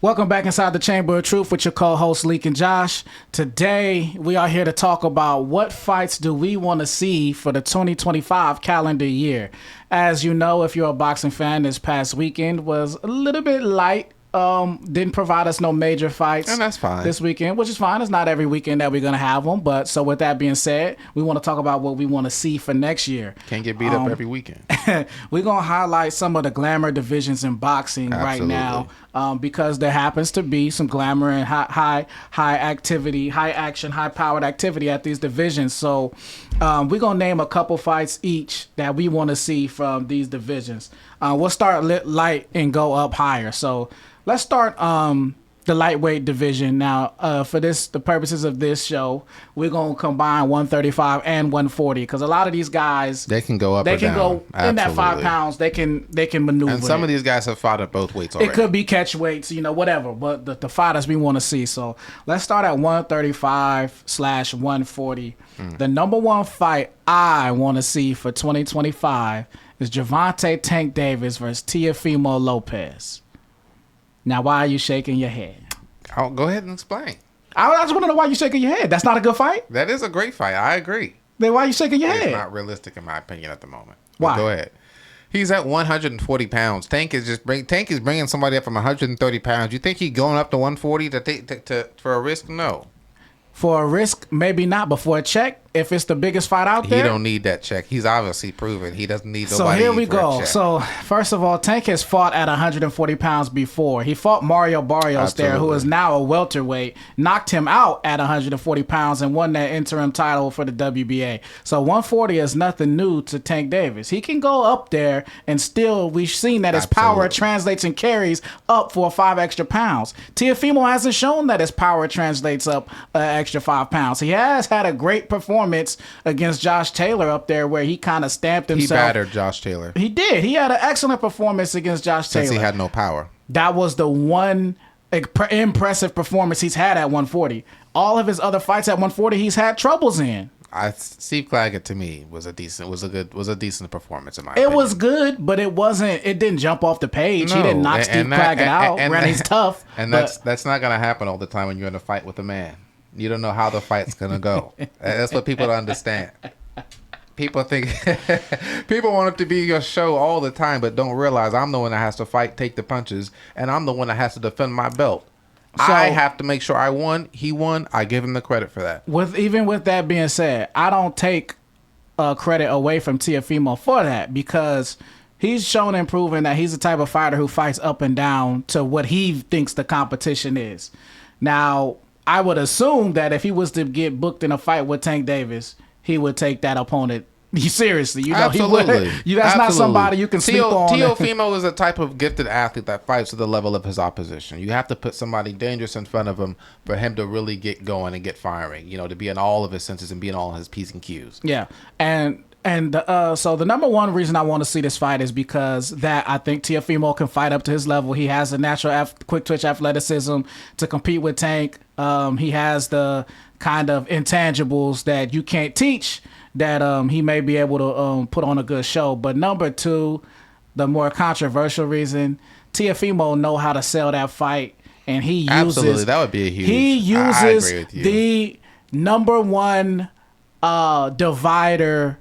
Welcome back inside the Chamber of Truth with your co-hosts Leek and Josh. Today, we are here to talk about what fights do we want to see for the 2025 calendar year. As you know, if you're a boxing fan, this past weekend was a little bit light. Didn't provide us no major fights. And that's fine. This weekend, which is fine. It's not every weekend that we're going to have them. But so with that being said, we want to talk about what we want to see for next year. Can't get beat up every weekend. We're going to highlight some of the glamour divisions in boxing right now because there happens to be some glamour and high activity, high action, high powered activity at these divisions. So we're going to name a couple fights each that we want to see from these divisions. We'll start light and go up higher. So let's start the lightweight division. Now, for the purposes of this show, we're going to combine 135 and 140 because a lot of these guys, they can go up or down. They can go in that 5 pounds. They can maneuver. And some of these guys have fought at both weights already. It could be catch weights, whatever. But the fighters we want to see. So let's start at 135/140. The number one fight I want to see for 2025 is Gervonta Tank Davis versus Teofimo Lopez. Now, why are you shaking your head? Oh, go ahead and explain. I just want to know why you're shaking your head. That's not a good fight? That is a great fight. I agree. Then why are you shaking your head? It's not realistic in my opinion at the moment. Why? But go ahead. He's at 140 pounds. Tank is bringing somebody up from 130 pounds. You think he's going up to 140 for a risk? No. For a risk, maybe not. But for a check, if it's the biggest fight out there, he don't need that check. He's obviously proven he doesn't need nobody. So here we go. So first of all, Tank has fought at 140 pounds before. He fought Mario Barrios there, who is now a welterweight, knocked him out at 140 pounds and won that interim title for the WBA. So 140 is nothing new to Tank Davis. He can go up there and still, we've seen that his power translates and carries up for 5 extra pounds. Teofimo hasn't shown that his power translates up an extra 5 pounds. He has had a great performance against Josh Taylor up there where he kind of stamped himself. He battered Josh Taylor. He did. He had an excellent performance against Josh Taylor. Since he had no power. That was the one impressive performance he's had at 140. All of his other fights at 140 he's had troubles in. Steve Claggett to me was a decent performance in my opinion. It was good, but it didn't jump off the page. No, he didn't knock Steve Claggett out. He's tough. And that's not gonna happen all the time when you're in a fight with a man. You don't know how the fight's gonna go. That's what people don't understand. People think people want it to be your show all the time, but don't realize I'm the one that has to fight, take the punches, and I'm the one that has to defend my belt. So, I have to make sure I won. He won. I give him the credit for that. Even with that being said, I don't take credit away from Teofimo for that because he's shown and proven that he's the type of fighter who fights up and down to what he thinks the competition is. Now, I would assume that if he was to get booked in a fight with Tank Davis, he would take that opponent seriously. Absolutely. That's not somebody you can sleep on. Teofimo is a type of gifted athlete that fights to the level of his opposition. You have to put somebody dangerous in front of him for him to really get going and get firing, to be in all of his senses and be in all his P's and Q's. Yeah. So the number one reason I want to see this fight is because that I think Teofimo can fight up to his level. He has the natural quick twitch athleticism to compete with Tank. He has the kind of intangibles that you can't teach that he may be able to put on a good show. But number two, the more controversial reason, Teofimo know how to sell that fight, and he uses absolutely that would be a huge. He uses the number one divider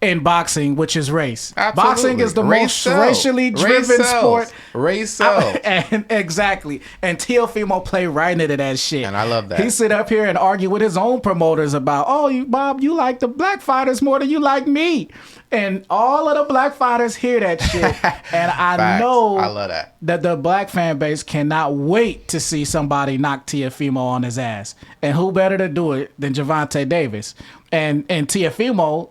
in boxing, which is race. Absolutely. Boxing is the most racially driven sport. Race sells. And exactly. And Teofimo play right into that shit. And I love that. He sit up here and argue with his own promoters about, Bob, you like the black fighters more than you like me. And all of the black fighters hear that shit. And I know I love that the black fan base cannot wait to see somebody knock Teofimo on his ass. And who better to do it than Gervonta Davis? And Teofimo,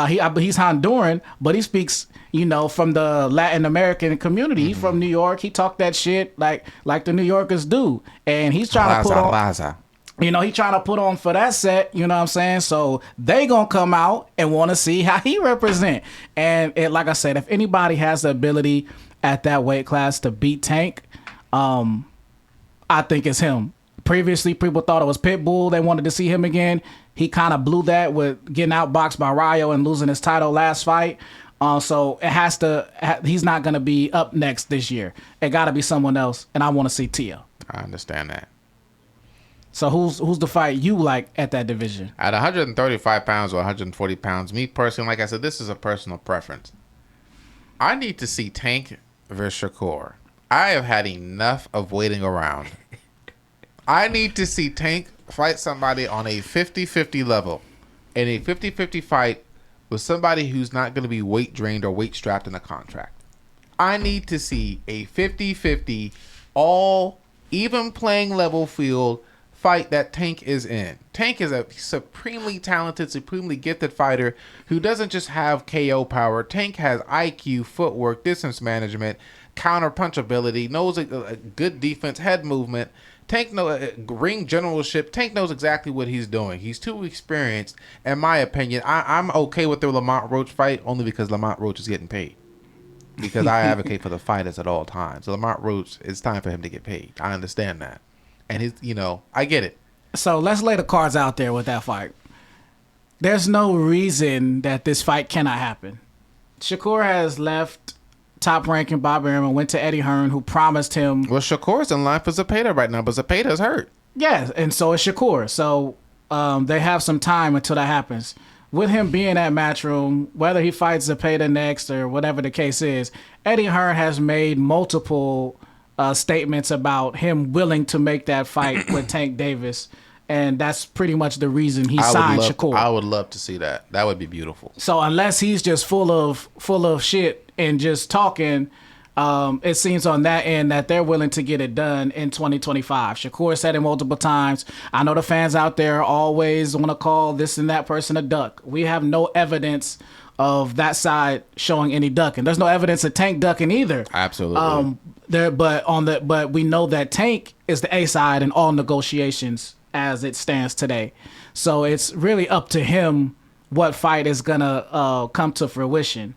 he's Honduran, but he speaks, from the Latin American community. Mm-hmm. He's from New York. He talk that shit like the New Yorkers do. And he's trying to put on. He trying to put on for that set, you know what I'm saying? So they going to come out and want to see how he represent. And like I said, if anybody has the ability at that weight class to beat Tank, I think it's him. Previously, people thought it was Pitbull. They wanted to see him again. He kind of blew that with getting outboxed by Rayo and losing his title last fight. So it has to. He's not going to be up next this year. It got to be someone else, and I want to see Tia. I understand that. So who's the fight you like at that division? At 135 pounds or 140 pounds, me personally, like I said, this is a personal preference. I need to see Tank versus Shakur. I have had enough of waiting around. I need to see Tank fight somebody on a 50-50 level. In a 50-50 fight with somebody who's not going to be weight drained or weight strapped in a contract. I need to see a 50-50 all even playing level field fight that Tank is in. Tank is a supremely talented, supremely gifted fighter who doesn't just have KO power. Tank has IQ, footwork, distance management, counter punch ability, knows a good defense, head movement. Tank ring generalship. Tank knows exactly what he's doing. He's too experienced, in my opinion. I'm okay with the Lamont Roach fight only because Lamont Roach is getting paid. Because I advocate for the fighters at all times. So Lamont Roach, it's time for him to get paid. I understand that. And he's, I get it. So let's lay the cards out there with that fight. There's no reason that this fight cannot happen. Shakur has left top-ranking Bob Arum and went to Eddie Hearn, who promised him... Well, Shakur's in line for Zepeda right now, but Zepeda's hurt. Yeah, and so is Shakur. So they have some time until that happens. With him being at Matchroom, whether he fights Zepeda next or whatever the case is, Eddie Hearn has made multiple statements about him willing to make that fight with Tank Davis, and that's pretty much the reason he signed Shakur. I would love to see that. That would be beautiful. So unless he's just full of shit and just talking, it seems on that end that they're willing to get it done in 2025. Shakur said it multiple times. I know the fans out there always want to call this and that person a duck. We have no evidence of that side showing any ducking. There's no evidence of Tank ducking either. Absolutely. But we know that Tank is the A side in all negotiations as it stands today. So it's really up to him what fight is gonna come to fruition.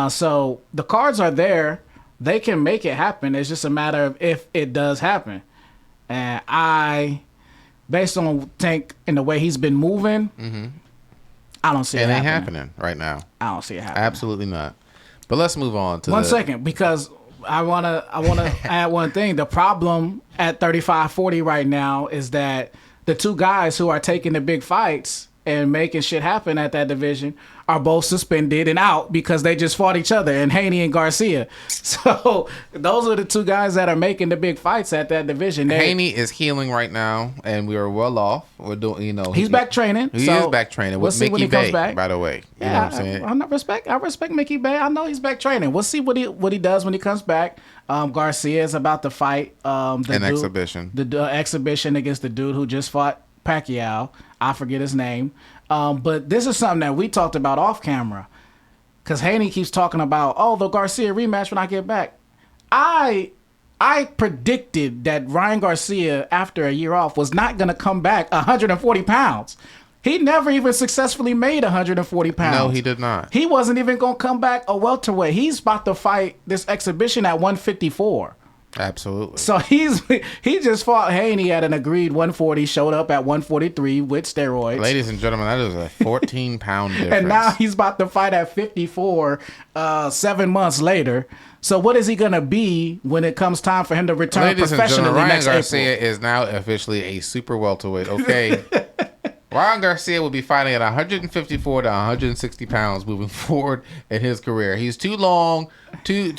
So the cards are there. They can make it happen. It's just a matter of if it does happen. And based on Tank and the way he's been moving, I don't see it ain't happening. happening right now. I don't see it happening. Absolutely not. But let's move on to one second, because I wanna add one thing. The problem at 35-40 right now is that the two guys who are taking the big fights and making shit happen at that division are both suspended and out because they just fought each other, and Haney and Garcia. So those are the two guys that are making the big fights at that division. Haney is healing right now, and we are well off. We're doing, he's back training. He is back training with Mickey Bay, by the way. You know what I'm saying? I respect Mickey Bay. I know he's back training. We'll see what he does when he comes back. Garcia is about to fight exhibition. The exhibition against the dude who just fought Pacquiao. I forget his name. But this is something that we talked about off camera, because Haney keeps talking about, the Garcia rematch when I get back. I predicted that Ryan Garcia, after a year off, was not going to come back 140 pounds. He never even successfully made 140 pounds. No, he did not. He wasn't even going to come back a welterweight. He's about to fight this exhibition at 154. Absolutely. So he just fought Haney at an agreed 140, showed up at 143 with steroids. Ladies and gentlemen, that is a 14-pound difference. And now he's about to fight at 54 7 months later. So what is he going to be when it comes time for him to return professionally next April? Ryan Garcia is now officially a super welterweight, okay? Ryan Garcia will be fighting at 154 to 160 pounds moving forward in his career. He's too long, he's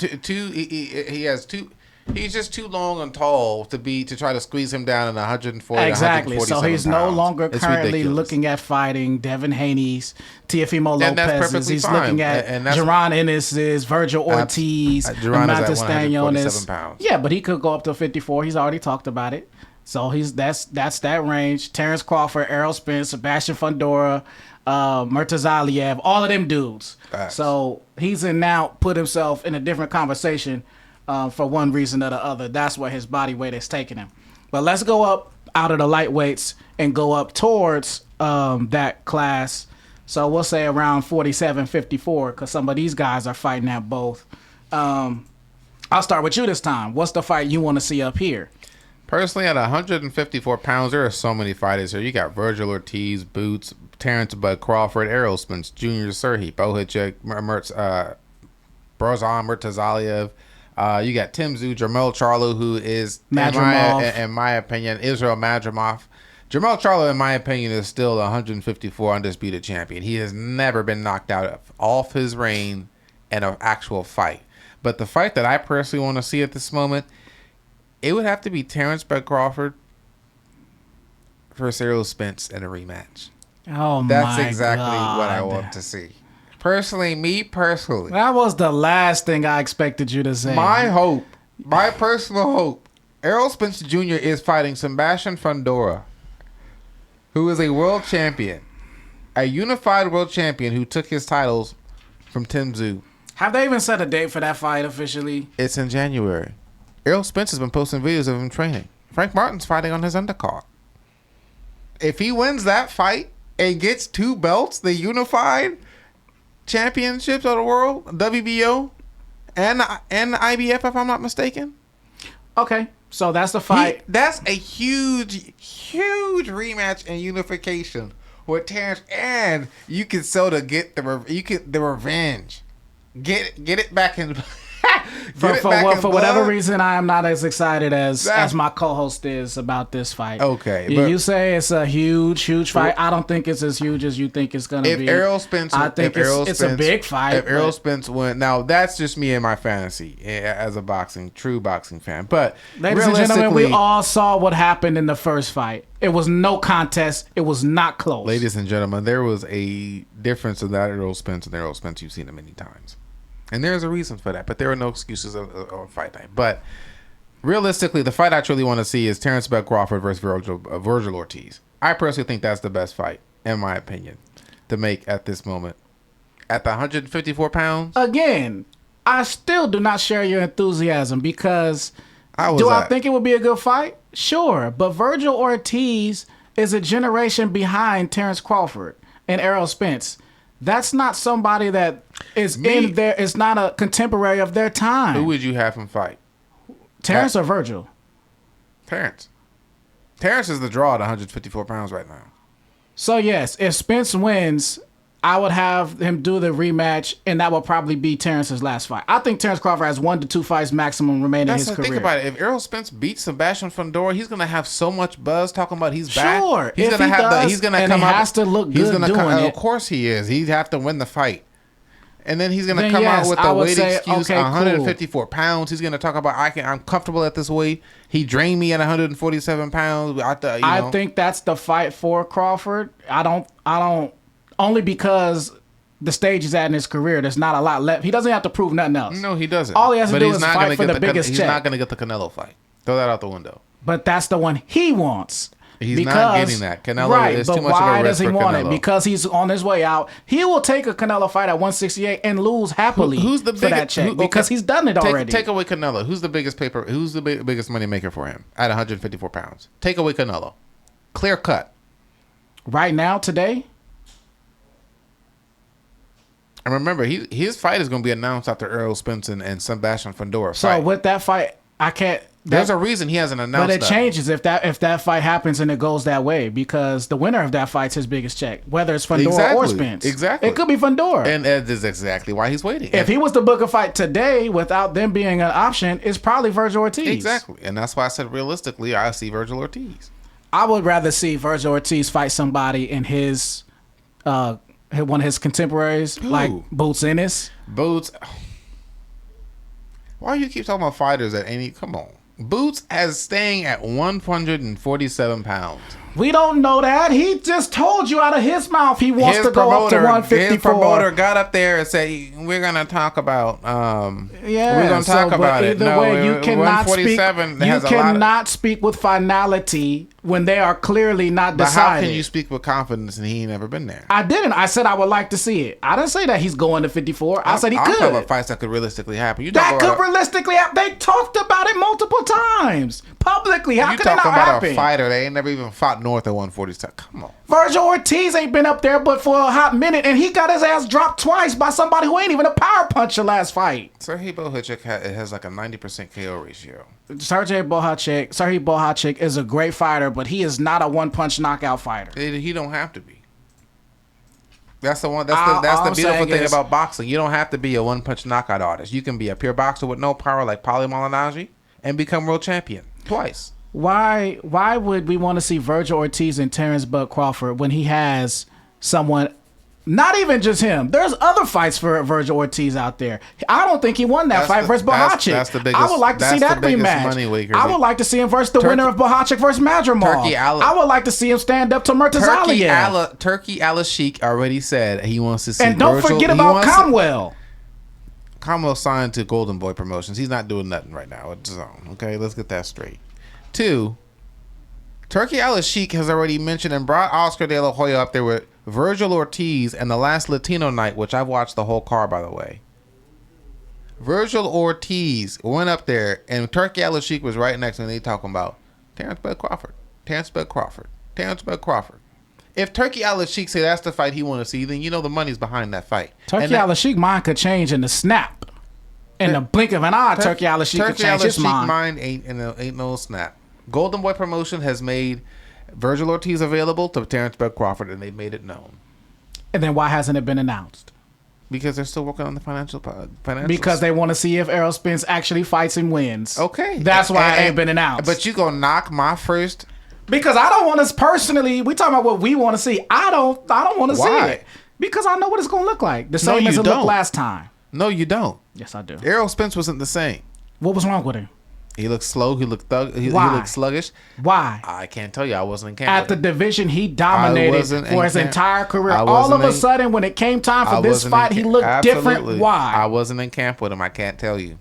just too long and tall to try to squeeze him down in 140. Exactly. So he's no longer currently looking at fighting Devin Haney's, Teofimo Lopez's. He's looking at Jaron Ennis's, Virgil Ortiz, Jaron is at 147 pounds. Yeah, but he could go up to 54. He's already talked about it. So that's that range. Terrence Crawford, Errol Spence, Sebastian Fundora, Murtazaliev, all of them dudes. Facts. So he's now put himself in a different conversation. For one reason or the other. That's where his body weight is taking him. But let's go up out of the lightweights and go up towards that class. So we'll say around 47, 54, because some of these guys are fighting at both. I'll start with you this time. What's the fight you want to see up here? Personally, at 154 pounds, there are so many fighters here. You got Virgil Ortiz, Boots, Terrence Bud Crawford, Errol Spence, Junior Serhi, Bohacek, Brozan Murtazaliev. You got Tim Tszyu, Jermell Charlo, who is, in my opinion, Israel Madrimov. Jermell Charlo, in my opinion, is still the 154 undisputed champion. He has never been knocked out off his reign in an actual fight. But the fight that I personally want to see at this moment, it would have to be Terrence Bud Crawford versus Errol Spence in a rematch. Oh, That's my exactly God. what I want to see. Me personally. That was the last thing I expected you to say. My personal hope, Errol Spence Jr. is fighting Sebastian Fundora, who is a world champion, a unified world champion who took his titles from Tim Tszyu. Have they even set a date for that fight officially? It's in January. Errol Spence has been posting videos of him training. Frank Martin's fighting on his undercard. If he wins that fight and gets 2 belts, the unified championships of the world, WBO, and the IBF, if I'm not mistaken. Okay, so that's the fight. That's a huge rematch and unification with Terrence, and you can get the revenge. Get it back in. For whatever reason, I am not as excited as my co-host is about this fight. Okay, you say it's a huge fight. I don't think it's as huge as you think it's going to be. I think it's a big fight. If Errol Spence wins, now that's just me and my fantasy as a true boxing fan. But ladies and gentlemen, we all saw what happened in the first fight. It was no contest. It was not close. Ladies and gentlemen, there was a difference in that Errol Spence and Errol Spence. You've seen it many times. And there's a reason for that, but there are no excuses on fight night. But realistically, the fight I truly want to see is Terrence Bud Crawford versus Virgil Ortiz. I personally think that's the best fight, in my opinion, to make at this moment. At the 154 pounds? Again, I still do not share your enthusiasm because I think it would be a good fight? Sure, but Virgil Ortiz is a generation behind Terrence Crawford and Errol Spence. That's not somebody that is in there. It's not a contemporary of their time. Who would you have him fight? Terrence or Virgil? Terrence. Terrence is the draw at 154 pounds right now. So, yes, if Spence wins, I would have him do the rematch, and that will probably be Terrence's last fight. I think Terrence Crawford has 1 to 2 fights maximum remaining in his career. Think about it. If Errol Spence beats Sebastian Fundora, he's going to have so much buzz talking about he's back. Sure. He's going to have he's going to come out. He has to look good doing it. Of course he is. He'd have to win the fight. And then he's going to come out with the weight excuse, 154 pounds. He's going to talk about, I'm comfortable at this weight. He drained me at 147 pounds. I think that's the fight for Crawford. I don't, only because the stage he's at in his career, there's not a lot left. He doesn't have to prove nothing else. No, he doesn't. All he has to do is fight for the biggest check. He's not going to get the Canelo fight. Throw that out the window. But that's the one he wants. He's not getting that. Canelo is too much of a risk for Canelo. Why does he want it? Because he's on his way out. He will take a Canelo fight at 168 and lose happily for that check because he's done it already. Take away Canelo. Who's the biggest biggest money maker for him at 154 pounds? Take away Canelo. Clear cut. Right now, today? And remember, his fight is going to be announced after Errol Spence and Sebastian Fundora fight. So with that fight, I can't. There's a reason he hasn't announced that. But it changes if that fight happens and it goes that way because the winner of that fight's his biggest check, whether it's Fundora or Spence. Exactly. It could be Fundora. And that is exactly why he's waiting. If he was to book a fight today without them being an option, it's probably Virgil Ortiz. Exactly. And that's why I said realistically, I see Virgil Ortiz. I would rather see Virgil Ortiz fight somebody in his one of his contemporaries, like Boots Ennis. Boots. Why do you keep talking about fighters at any? Come on. Boots as staying at 147 pounds. We don't know that. He just told you out of his mouth he wants to go up to 154. His promoter got up there and said, "We're gonna talk about." We're gonna talk about it. Either way, you cannot speak. You cannot speak with finality when they are clearly not decided. But how can you speak with confidence and he ain't never been there? I didn't. I said I would like to see it. I didn't say that he's going to 54. I said he could. I'm talking about fights that could realistically happen. That could realistically happen. They talked about it multiple times publicly. How could it not happen? You talking about a fighter they ain't never even fought north of 147. Come on. Virgil Ortiz ain't been up there but for a hot minute, and he got his ass dropped twice by somebody who ain't even a power puncher last fight. Serhii Bohacek has like a 90% KO ratio. Serhii Bohacek is a great fighter, but he is not a one-punch knockout fighter. He don't have to be. That's the one. All That's the I'm beautiful saying thing is- about boxing. You don't have to be a one punch knockout artist. You can be a pure boxer with no power, like Paulie Malignaggi, and become world champion twice. Why would we want to see Virgil Ortiz and Terrence Bud Crawford when he has someone? Not even just him. There's other fights for Virgil Ortiz out there. I don't think he won that fight versus Bohacik. That's the biggest. I would like to see that's that the biggest rematch. moneymaker. I would like to see him versus the winner of Bohacik versus Madrimov. I would like to see him stand up to Murtazalia. Turkey Al-Sheikh already said he wants to see. And don't Virgil. forget about Comwell. Comwell signed to Golden Boy Promotions. He's not doing nothing right now with his own. Okay, let's get that straight. 2, Turkey Al-Sheikh has already mentioned and brought Oscar De La Hoya up there with Virgil Ortiz and the last Latino night, which I've watched the whole card, by the way. Virgil Ortiz went up there, and Turkey Al-Sheikh was right next to him. They talking about Terrence Bud Crawford, Terrence Bud Crawford, Terrence Bud Crawford. If Turkey Al-Sheikh say that's the fight he want to see, then you know the money's behind that fight. Turkey Al-Sheikh mind could change in the snap. In the blink of an eye, Turkey Al-Sheikh could change his mind. Ain't no snap. Golden Boy Promotion has made Virgil Ortiz available to Terrence Bud Crawford, and they made it known. And then why hasn't it been announced? Because they're still working on the financials. Because they want to see if Errol Spence actually fights and wins. Okay. That's why it ain't been announced. But you gonna knock my first... Because I don't want to personally... We talking about what we want to see. I don't want to see it. Because I know what it's going to look like. The same as it looked last time. No, you don't. Yes, I do. Errol Spence wasn't the same. What was wrong with him? He looked slow. He looked he looked sluggish. Why? I can't tell you. I wasn't in camp. At the division, he dominated for his entire career. All of a sudden, when it came time for this fight, he looked different. Why? I wasn't in camp with him. I can't tell you.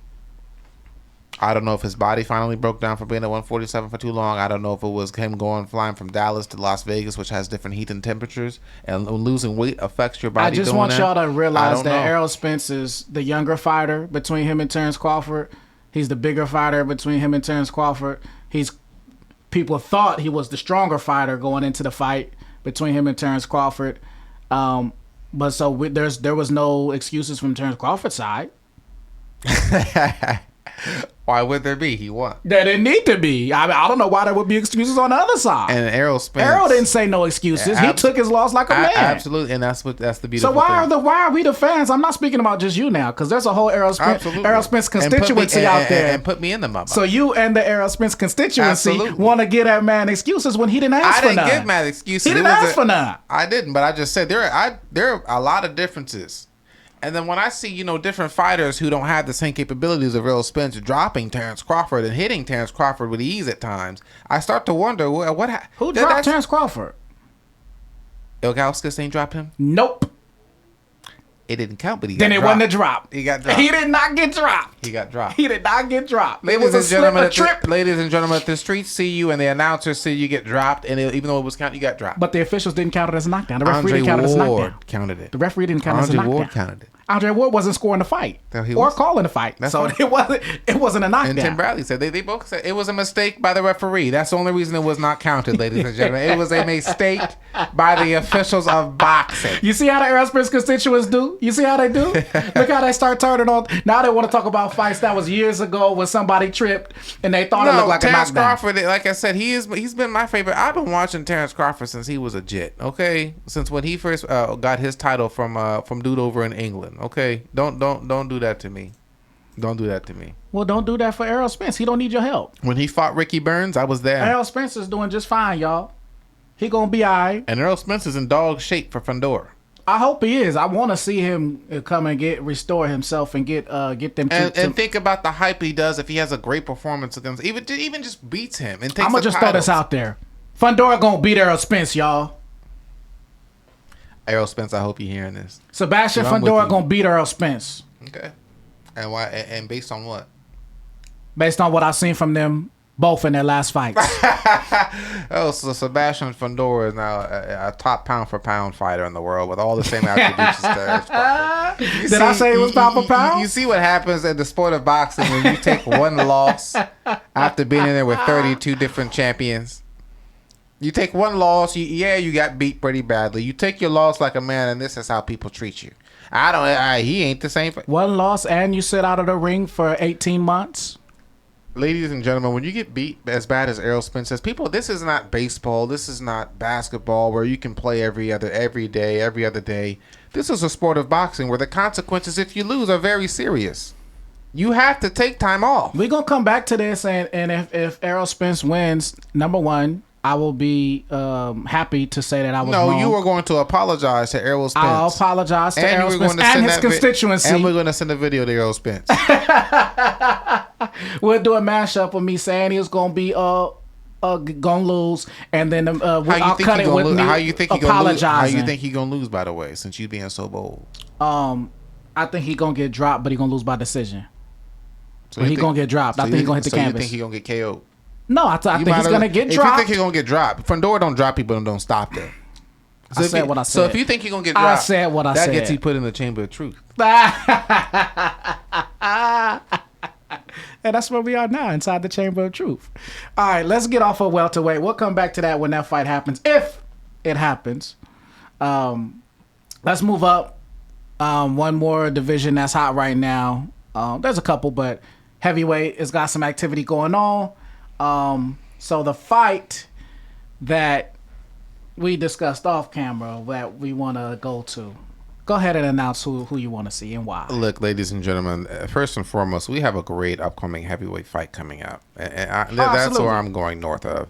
I don't know if his body finally broke down from being at 147 for too long. I don't know if it was him flying from Dallas to Las Vegas, which has different heat and temperatures, and losing weight affects your body. I just want y'all to realize that Errol Spence is the younger fighter between him and Terrence Crawford. He's the bigger fighter between him and Terrence Crawford. People thought he was the stronger fighter going into the fight between him and Terrence Crawford. But there was no excuses from Terrence Crawford's side. Why would there be? He won. There didn't need to be. I don't know why there would be excuses on the other side. And Errol Spence. Errol didn't say no excuses. He took his loss like a man. Absolutely, and that's the beautiful So why thing. why are we the fans? I'm not speaking about just you now, because there's a whole Errol Spence constituency out there. And put me in the mama. So you and the Errol Spence constituency want to give that man excuses when he didn't ask for none. I didn't give man excuses. He didn't ask for none. I didn't, but I just said there are a lot of differences. And then when I see, different fighters who don't have the same capabilities of Errol Spence dropping Terrence Crawford and hitting Terrence Crawford with ease at times, I start to wonder who dropped Terrence Crawford? Ilgauskas ain't dropped him? Nope. It didn't count, but he then got it dropped. wasn't a drop. He got dropped. He did not get dropped. He got dropped. He did not get dropped. Ladies and gentlemen, if the streets see you and the announcers see you get dropped, and even though it was counted, you got dropped. But the officials didn't count it as a knockdown. The referee didn't count it as a knockdown. Counted it. The referee didn't count it as a knockdown. Ward counted it. Andre Ward wasn't scoring the fight or calling the fight, so it wasn't a knockdown. And Tim Bradley said they both said it was a mistake by the referee. That's the only reason it was not counted, ladies and gentlemen. It was a mistake by the officials of boxing. You see how the Errol Spence constituents do? You see how they do? Look how they start turning on. Now they want to talk about fights that was years ago when somebody tripped and they thought it looked like Terrence a knockdown. Crawford, like I said, he's been my favorite. I've been watching Terrence Crawford since he was a jit. Okay, since when he first got his title from dude over in England. Okay, don't do that to me. Don't do that to me. Well, don't do that for Errol Spence. He don't need your help. When he fought Ricky Burns, I was there. Errol Spence is doing just fine, y'all. He gonna be all right. And Errol Spence is in dog shape for Fundora. I hope he is. I want to see him come and restore himself and get them. And think about the hype he does if he has a great performance against even just beats him and takes. I'm gonna just throw this out there. Fundora gonna beat Errol Spence, y'all. Errol Spence, I hope you're hearing this. Sebastian Fundora gonna beat Errol Spence. Okay. And why? And based on what? Based on what I've seen from them both in their last fights. So Sebastian Fundora is now a top pound for pound fighter in the world with all the same attributes as Terrence Crawford. Did I say it was pound for pound? You see what happens in the sport of boxing when you take one loss after being in there with 32 different champions. You take one loss, you got beat pretty badly. You take your loss like a man, and this is how people treat you. He ain't the same. One loss, and you sit out of the ring for 18 months. Ladies and gentlemen, when you get beat as bad as Errol Spence says, this is not baseball. This is not basketball where you can play every other day. This is a sport of boxing where the consequences if you lose are very serious. You have to take time off. We're going to come back to this, and if Errol Spence wins, number one, I will be happy to say that I was wrong. No, you are going to apologize to Errol Spence. I'll apologize to Errol Spence and his constituency. And we're going to send a video to Errol Spence. We'll do a mashup of me saying he was going to be gonna lose, and then I'll cut it with me apologizing. How you think he gonna lose, by the way, since you being so bold? I think he gonna get dropped, but he gonna lose by decision. So he gonna get dropped. I think he gonna hit the canvas. You think he gonna get KO'd? No, I think he's gonna get dropped. If you think he gonna get dropped, Fundora don't drop people and don't stop them. So I said what I said. So if you think he gonna get dropped, I said what I said. That gets you put in the chamber of truth. And that's where we are now, inside the chamber of truth. All right, let's get off of welterweight. We'll come back to that when that fight happens, if it happens. Let's move up. One more division that's hot right now. There's a couple, but heavyweight has got some activity going on. So the fight that we discussed off camera that we want to go to, go ahead and announce who you want to see and why. Look, ladies and gentlemen, first and foremost, we have a great upcoming heavyweight fight coming up. That's where I'm going north of.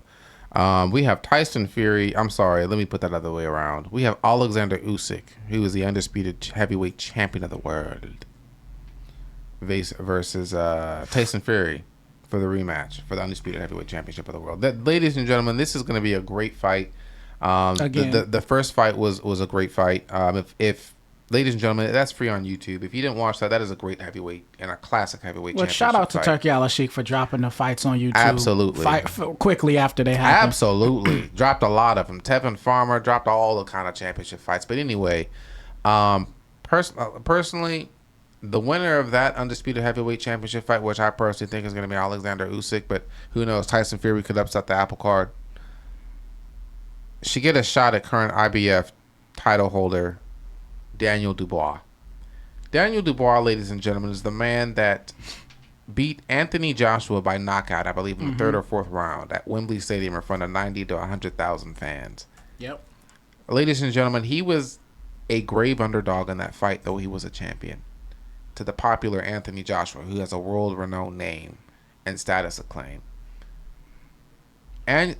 We have Tyson Fury. I'm sorry, let me put that other way around. We have Alexander Usyk, who is the undisputed heavyweight champion of the world, versus Tyson Fury for the rematch for the undisputed heavyweight championship of the world. Ladies and gentlemen, this is going to be a great fight. The first fight was a great fight. If ladies and gentlemen, that's free on YouTube. If you didn't watch that is a great heavyweight and a classic heavyweight championship shout out to fight. Turkey Al-Sheikh for dropping the fights on YouTube. Absolutely. Fight quickly after they happened. Absolutely. Dropped a lot of them. Tevin Farmer dropped all the kind of championship fights. But anyway, personally, the winner of that undisputed heavyweight championship fight, which I personally think is going to be Alexander Usyk, but who knows, Tyson Fury could upset the apple cart, should get a shot at current IBF title holder Daniel Dubois. Daniel Dubois, ladies and gentlemen, is the man that beat Anthony Joshua by knockout, I believe, in the third or fourth round at Wembley Stadium in front of 90 to 100,000 fans. Yep. Ladies and gentlemen, he was a grave underdog in that fight, though he was a champion, to the popular Anthony Joshua, who has a world-renowned name and status acclaim. And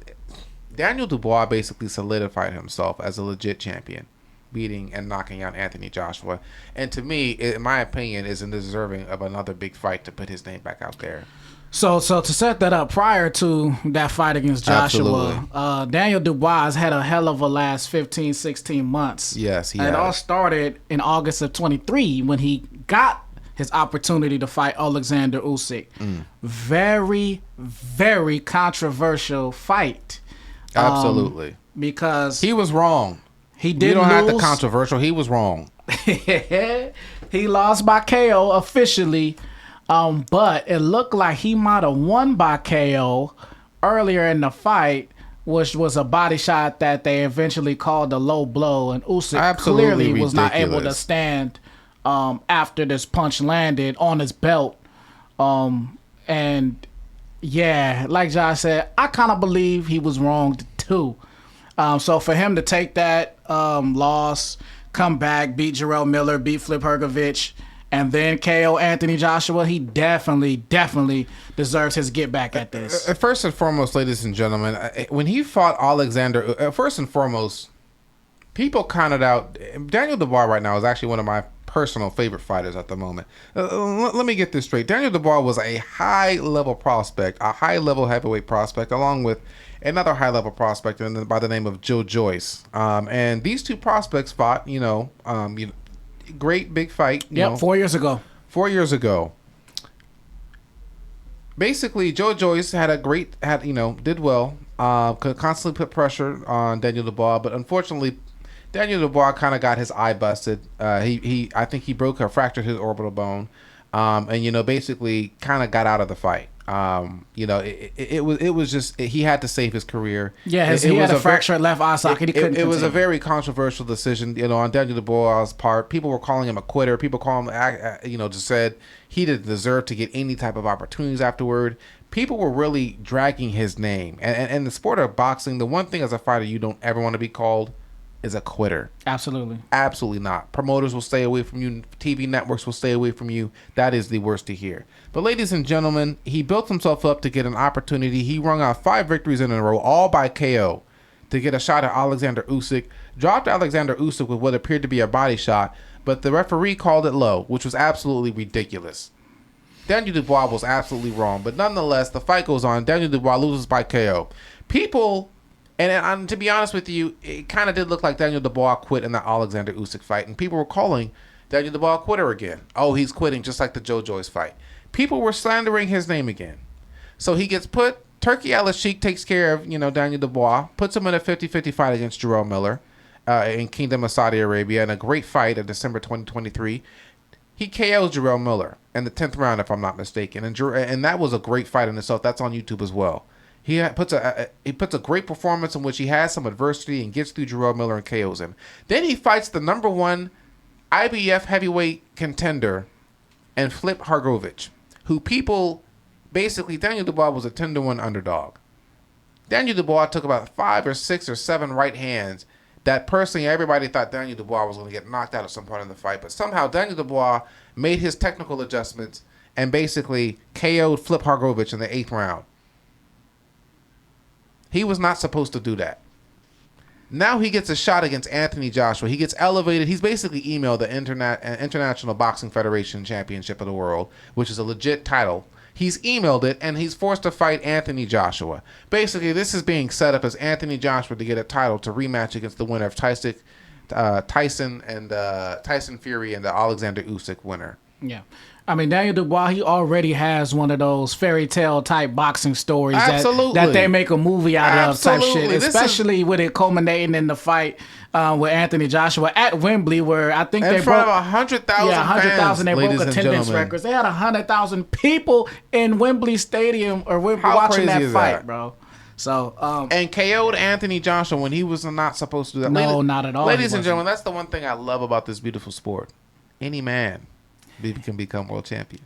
Daniel Dubois basically solidified himself as a legit champion, beating and knocking out Anthony Joshua. And to me, in my opinion, is deserving of another big fight to put his name back out there. So to set that up, prior to that fight against Joshua, Daniel Dubois had a hell of a last 15, 16 months. Yes, he had. It all started in August of 23 when he got his opportunity to fight Alexander Usyk. Very, very controversial fight. Absolutely. Because he was wrong. He didn't lose. You don't lose. have the controversial. He was wrong. He lost by KO officially, but it looked like he might have won by KO earlier in the fight, which was a body shot that they eventually called a low blow, and Usyk clearly was not able to stand after this punch landed on his belt. And yeah, like Josh said, I kind of believe he was wrong too. So for him to take that loss, come back, beat Jarrell Miller, beat Flip Hergovich, and then KO Anthony Joshua, he definitely deserves his get back at this. First and foremost, ladies and gentlemen, when he fought Alexander, first and foremost, people counted out Daniel Dubois right now is actually one of my personal favorite fighters at the moment. Let me get this straight. Daniel Dubois was a high-level prospect, a high-level heavyweight prospect, along with another high-level prospect by the name of Joe Joyce. And these two prospects fought, great big fight. 4 years ago. 4 years ago. Basically, Joe Joyce did well. Could constantly put pressure on Daniel Dubois, but unfortunately, Daniel Dubois kind of got his eye busted. I think he fractured his orbital bone, and basically kind of got out of the fight. It was just he had to save his career. Yeah, he had a fractured left eye socket. It was a very controversial decision, on Daniel Dubois' part. People were calling him a quitter. People call him, just said he didn't deserve to get any type of opportunities afterward. People were really dragging his name. And in the sport of boxing, the one thing as a fighter you don't ever want to be called is a quitter. Absolutely. Absolutely not. Promoters will stay away from you. TV networks will stay away from you. That is the worst to hear. But ladies and gentlemen, he built himself up to get an opportunity. He rung out 5 victories in a row, all by KO, to get a shot at Alexander Usyk. Dropped Alexander Usyk with what appeared to be a body shot, but the referee called it low, which was absolutely ridiculous. Daniel Dubois was absolutely wrong, but nonetheless, the fight goes on. Daniel Dubois loses by KO. People, and to be honest with you, it kind of did look like Daniel Dubois quit in the Alexander Usyk fight, and people were calling Daniel Dubois a quitter again. Oh, he's quitting, just like the Joe Joyce fight. People were slandering his name again. So he gets put, Turkey Al-Sheikh takes care of, Daniel Dubois, puts him in a 50-50 fight against Jarrell Miller in Kingdom of Saudi Arabia, in a great fight in December 2023. He KOs Jarrell Miller in the 10th round, if I'm not mistaken, and that was a great fight in itself. That's on YouTube as well. He puts a great performance in which he has some adversity and gets through Jarrell Miller and KOs him. Then he fights the number 1 IBF heavyweight contender and Flip Hargovich, who people basically, Daniel Dubois was a 10-1 underdog. Daniel Dubois took about 5 or 6 or 7 right hands that personally everybody thought Daniel Dubois was going to get knocked out at some point in the fight, but somehow Daniel Dubois made his technical adjustments and basically KO'd Flip Hargovich in the 8th round. He was not supposed to do that. Now he gets a shot against Anthony Joshua. He gets elevated. He's basically emailed the International Boxing Federation Championship of the World, which is a legit title. He's emailed it, and he's forced to fight Anthony Joshua. Basically, this is being set up as Anthony Joshua to get a title to rematch against the winner of Tyson Fury and the Alexander Usyk winner. Yeah. I mean, Daniel Dubois, he already has one of those fairy tale type boxing stories that they make a movie out of type shit, especially with it culminating in the fight with Anthony Joshua at Wembley, where I think they broke 100,000 they broke attendance records. They had 100,000 people in Wembley Stadium or watching that fight, bro. So and KO'd Anthony Joshua when he was not supposed to do that. No, not at all. Ladies and gentlemen, that's the one thing I love about this beautiful sport. Any man can become world champion.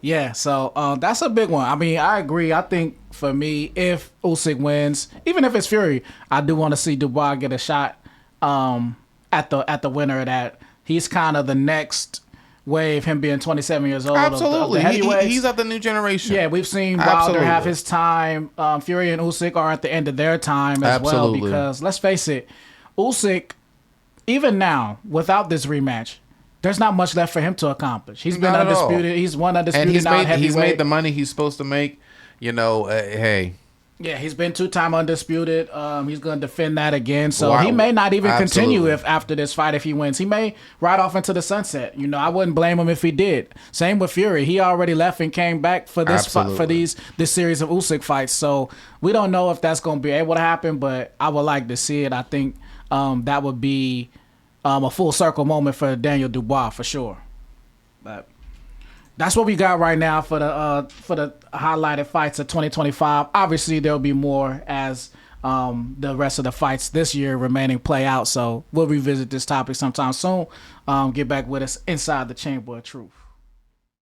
Yeah, so that's a big one. I mean, I agree. I think for me, if Usyk wins, even if it's Fury, I do want to see Dubois get a shot at the winner of that. He's kind of the next wave, him being 27 years old. Absolutely. Of the he's of the new generation. Yeah, we've seen Wilder have his time. Fury and Usyk are at the end of their time as well, because let's face it, Usyk, even now, without this rematch, there's not much left for him to accomplish. He's been undisputed. He's won undisputed. And he's made the money he's supposed to make. Hey. Yeah, he's been 2-time undisputed. He's going to defend that again. So he may not even continue after this fight if he wins. He may ride off into the sunset. I wouldn't blame him if he did. Same with Fury. He already left and came back for this this series of Usyk fights. So we don't know if that's going to be able to happen, but I would like to see it. I think that would be a full circle moment for Daniel Dubois for sure. But that's what we got right now for the highlighted fights of 2025. Obviously, there'll be more as the rest of the fights this year remaining play out. So we'll revisit this topic sometime soon. Get back with us inside the Chamber of Truth.